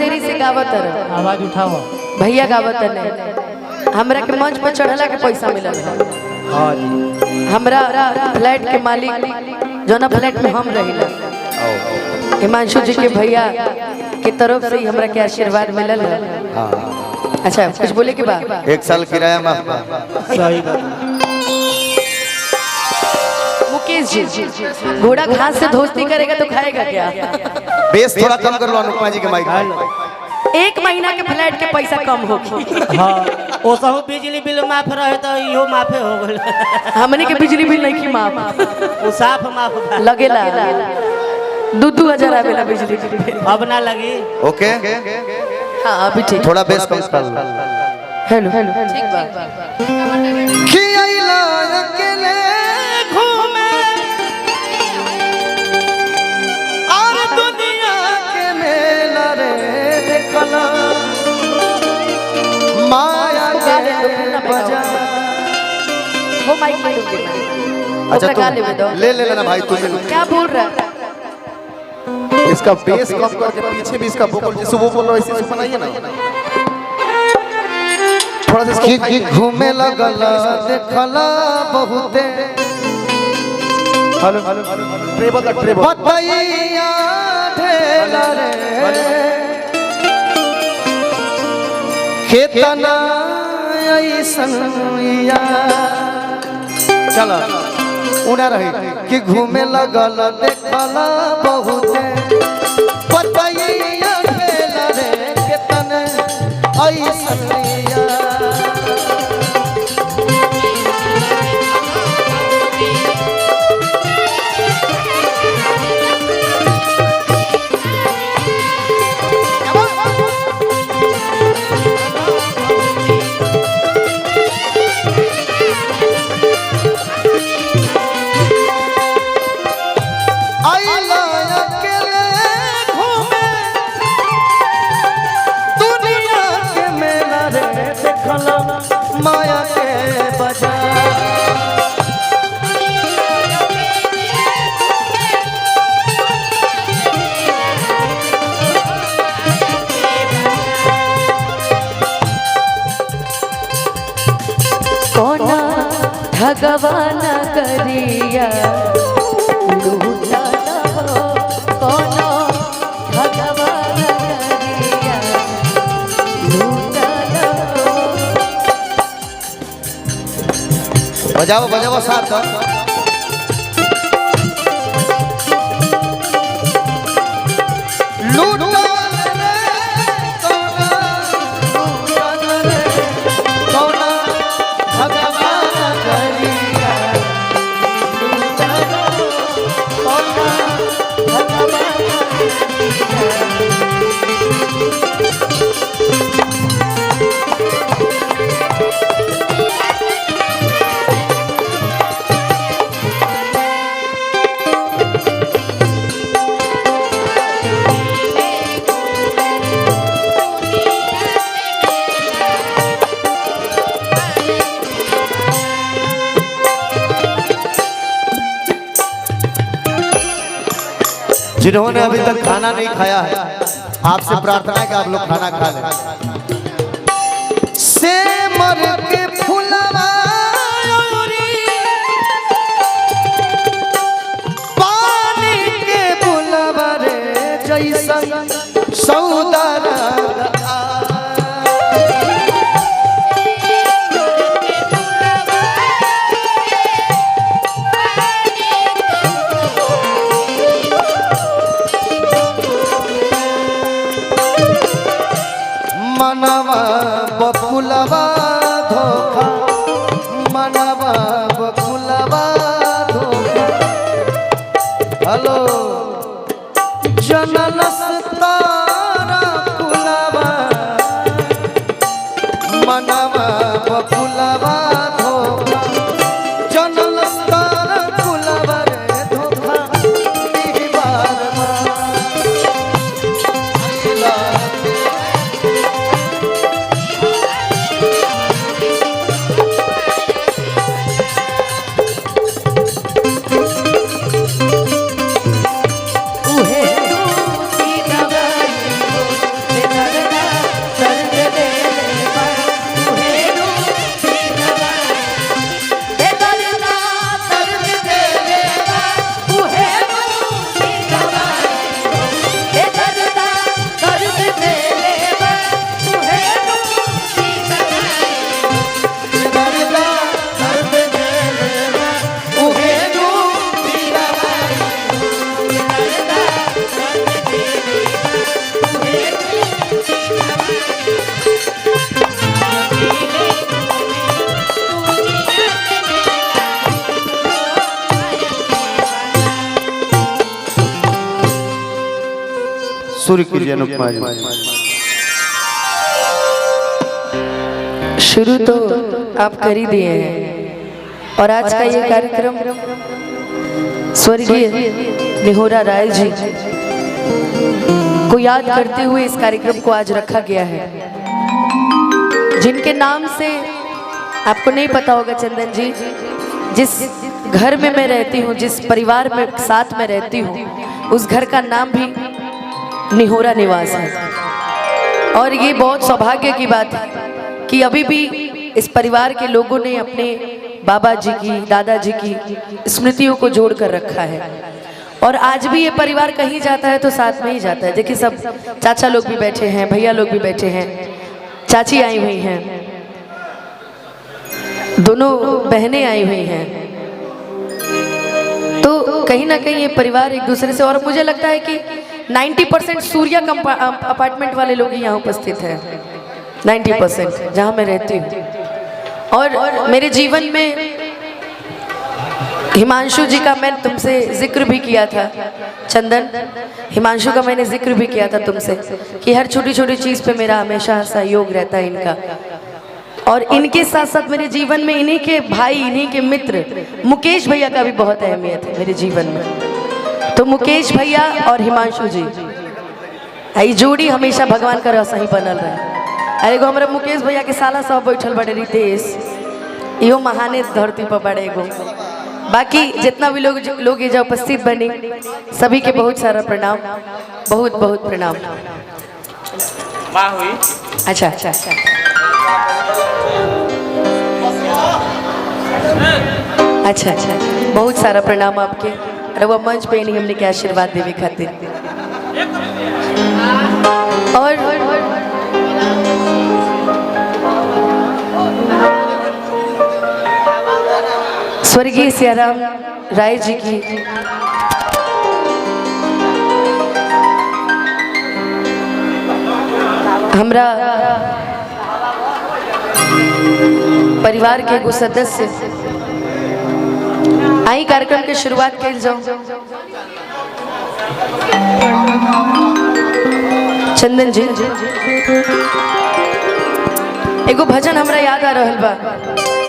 देरी से गावत रहे। आवाज उठाओ भैया गावत नहीं, हमरा के मंच पर चढ़ला के पैसा मिलल है। हां जी हमरा फ्लैट के मालिक जोना फ्लैट में हम रहिला हिमांशु जी के भैया के तरफ से ही हमरा के आशीर्वाद मिलल है। अच्छा कुछ बोले के बाद 1 साल किराया माफ। सही बात। मुकेश जी घोड़ा घास से दोस्ती करेगा तो खाएगा क्या? बेस थोड़ा कम कर लो अनुपमा जी के माइक। 1 महीना के फ्लैट के पैसा कम होगी। हां ओ सहु बिजली बिल माफ रहे तो इहो माफे हो गेल। हमनी के बिजली बिल नहीं की माफ, ओ साफ माफ लगेला 2-2 हजार आवेला बिजली बिल। अब ना लगी। ओके हां अभी ठीक। थोड़ा बेस कम कर लो। हेलो ठीक बा। खियाइला अकेले घूमे और दुनिया के मेला रे देखला माया के बजा। वो माइक में लूंगी मैं। अच्छा गा लेवे दो। ले लेना भाई तू ले। क्या बोल रहा है? इसका बेस कम करके पीछे भी इसका वोकल जैसे वो बोल रहा है वैसे बनाइए ना। थोड़ा सा कि घूमे लगला देखला बहुते। हेलो ट्रेबल बताइया ढेला रे केतना ऐसन या चला उड़ा रही कि घूमे लगल देखला बहुते बताइया ढेला रे केतना ऐसन या। माया के बजा कोना भगवान करिया लूटा हो कोना भगवान करिया लूटा हो। बजाओ बजाओ साथ जिन्होंने अभी तक खाना नहीं खाया है आपसे प्रार्थना है कि आप लोग खाना खा लें। से मर के फुलवा पानी के बुलवा रे जैसन सौदारा मनवा बकुलवा धोखा मनवा बकुलवा धोखा। हेलो जनल तारा कुलवा मनवा बकुलवा धोखा जनल तारा कुलवा रे धोखा दीवार शुरू कीजिए अनुपमा जी। शुरू तो आप कर ही दिए हैं और आज का ये कार्यक्रम स्वर्गीय निहोरा राय जी को याद करते हुए इस कार्यक्रम को आज रखा गया है, जिनके नाम से आपको नहीं पता होगा चंदन जी, जिस घर में मैं रहती हूँ, जिस परिवार में साथ में रहती हूँ, उस घर का नाम भी निहोरा निवास है। और ये बहुत सौभाग्य की बात है कि अभी भी इस परिवार के लोगों ने अपने बाबा जी की, दादाजी की स्मृतियों को जोड़ कर रखा है। और आज भी ये परिवार कहीं जाता है तो साथ में ही जाता है। देखिए सब चाचा लोग भी बैठे हैं, भैया लोग भी बैठे हैं, चाची आई हुई हैं, दोनों बहनें आई हुई हैं। तो कहीं ना कहीं ये परिवार एक दूसरे से, और मुझे लगता है कि 90% सूर्या अपार्टमेंट वाले लोग यहाँ उपस्थित हैं, 90% जहाँ मैं रहती हूँ। और मेरे जीवन में हिमांशु जी का मैं तुमसे जिक्र भी किया था चंदन, हिमांशु का मैंने जिक्र भी किया था तुमसे कि हर छोटी छोटी चीज़ पे मेरा हमेशा सहयोग रहता है इनका। और इनके साथ साथ मेरे जीवन में इन्हीं के भाई, इन्हीं के मित्र मुकेश भैया का भी बहुत अहमियत है मेरे जीवन में। तो मुकेश भैया और हिमांशु जी, ये जोड़ी हमेशा भगवान का रसा ही बनल रहे। अरे गो हमारे मुकेश भैया के साला सब बैठल बड़े रितेश, इहो महाने धरती पर बड़े गो। बाकी जितना भी लोग ये जो उपस्थित बने, सभी के बहुत सारा प्रणाम, बहुत बहुत प्रणाम। अच्छा अच्छा अच्छा अच्छा, बहुत सारा प्रणाम आपके। अरे वो मंच पे नहीं हमने क्या आशीर्वाद देवे खातिर। और स्वर्गीय सियाराम राय जी की हमरा परिवार के एगो सदस्य आई कार्यक्रम के शुरुआत कल जाओ। चंदन जी एगो भजन हमरा याद आ रहल बा।